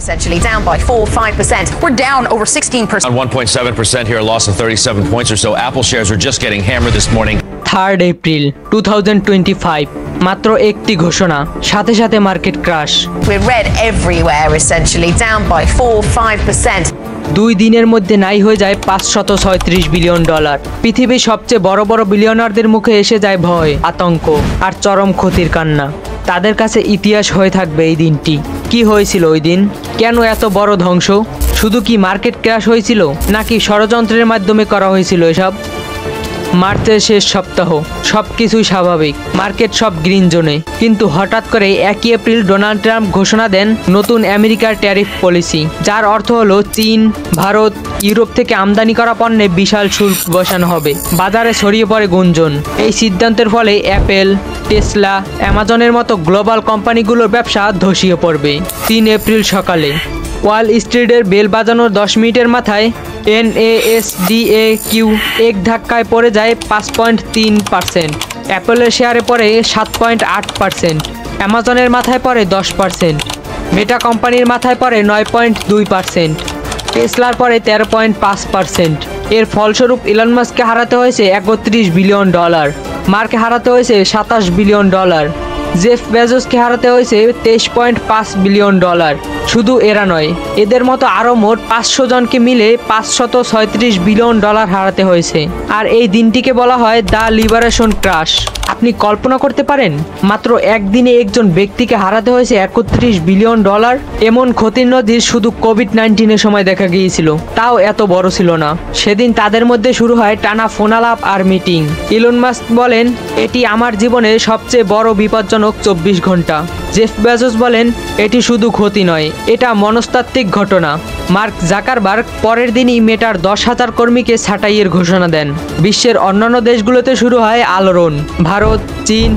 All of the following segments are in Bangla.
Essentially down by 4-5%. We're down over 16%. On 1.7% here, a loss of 37 points or so. Apple shares are just getting hammered this morning. 3rd April 2025 মাত্র একটি ঘোষণা সাথে সাথে market crash We're red everywhere essentially down by 4-5%. 2 দিনের মধ্যে নাই হয়ে যায় $536 বিলিয়ন পৃথিবীর সবচেয়ে বড় বড় বিলিয়নারদের মুখে এসে যায় ভয় আতঙ্ক আর চরম ক্ষতির কান্না তাদের কাছে ইতিহাস হয়ে থাকবে এই দিনটি কি হয়েছিল ওই দিন কেন এত বড় ধ্বংস শুধু কি মার্কেট ক্র্যাশ হয়েছিল নাকি ষড়যন্ত্রের মাধ্যমে করা হয়েছিল এসব মার্চের শেষ সপ্তাহ সবকিছুই স্বাভাবিক মার্কেট সব গ্রিন জোনে কিন্তু হঠাৎ করে 1 এপ্রিল ডোনাল্ড ট্রাম্প ঘোষণা দেন নতুন আমেরিকার ট্যারিফ পলিসি যার অর্থ হলো চীন ভারত ইউরোপ থেকে আমদানি করা পণ্যে বিশাল শুল্ক বসানো হবে বাজারে ছড়িয়ে পড়ে গুঞ্জন এই সিদ্ধান্তের ফলে অ্যাপেল টেসলা অ্যামাজনের মতো গ্লোবাল কোম্পানিগুলোর ব্যবসা ধসিয়ে পড়বে 3 এপ্রিল সকালে ওয়াল স্ট্রিটের বেল বাজানোর 10 মিনিটের মাথায় NASDAQ এক ধাক্কায় পড়ে যায় 5.3%, অ্যাপলের শেয়ারে পড়ে 7.8%, অ্যামাজনের মাথায় পড়ে 10%, মেটা কোম্পানির মাথায় পড়ে 9.2%, টেসলার পরে 13.5%। এর ফলস্বরূপ ইলন মাস্ককে হারাতে হয়েছে $31 বিলিয়ন, মার্ককে হারাতে হয়েছে $27 বিলিয়ন, জেফ বেজোসকে হারাতে হয়েছে $23.5 বিলিয়ন। শুধু এরা নয়, এদের মতো আরও মোট 500 জনকে মিলে $536 বিলিয়ন হারাতে হয়েছে। আর এই দিনটিকে বলা হয় দ্য লিবারেশন ক্রাশ। আপনি কল্পনা করতে পারেন মাত্র একদিনে একজন ব্যক্তিকে হারাতে হয়েছে $31 বিলিয়ন। এমন ক্ষতির নজির শুধু কোভিড-19 সময় দেখা গিয়েছিল, তাও এত বড় ছিল না। সেদিন তাদের মধ্যে শুরু হয় টানা ফোনালাপ আর মিটিং। ইলন মাস্ক বলেন, এটি আমার জীবনের সবচেয়ে বড় বিপজ্জনক 24 ঘন্টা। জেফ বেজোস বলেন, এটি শুধু ক্ষতি নয়, এটা মনস্তাত্ত্বিক ঘটনা। মার্ক জাকারবার্গ পরের দিনই মেটার 10,000 কর্মীকে ছাঁটাইয়ের ঘোষণা দেন। বিশ্বের অন্যান্য দেশগুলোতে শুরু হয় আলোড়ন। ভারত, চীন,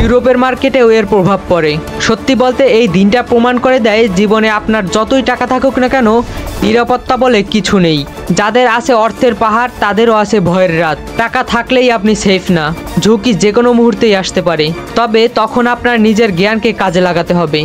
ইউরোপের মার্কেটেও এর প্রভাব পড়ে। সত্যি বলতে এই দিনটা প্রমাণ করে দেয়, জীবনে আপনার যতই টাকা থাকুক না কেন, নিরাপত্তা বলে কিছু নেই। যাদের আছে অর্থের পাহাড়, তাদেরও আছে ভয়ের রাত। টাকা থাকলেই আপনি সেফ না, ঝুঁকি যে কোনো মুহূর্তেই আসতে পারে। তবে তখন আপনার নিজের জ্ঞানকে কাজে লাগাতে হবে।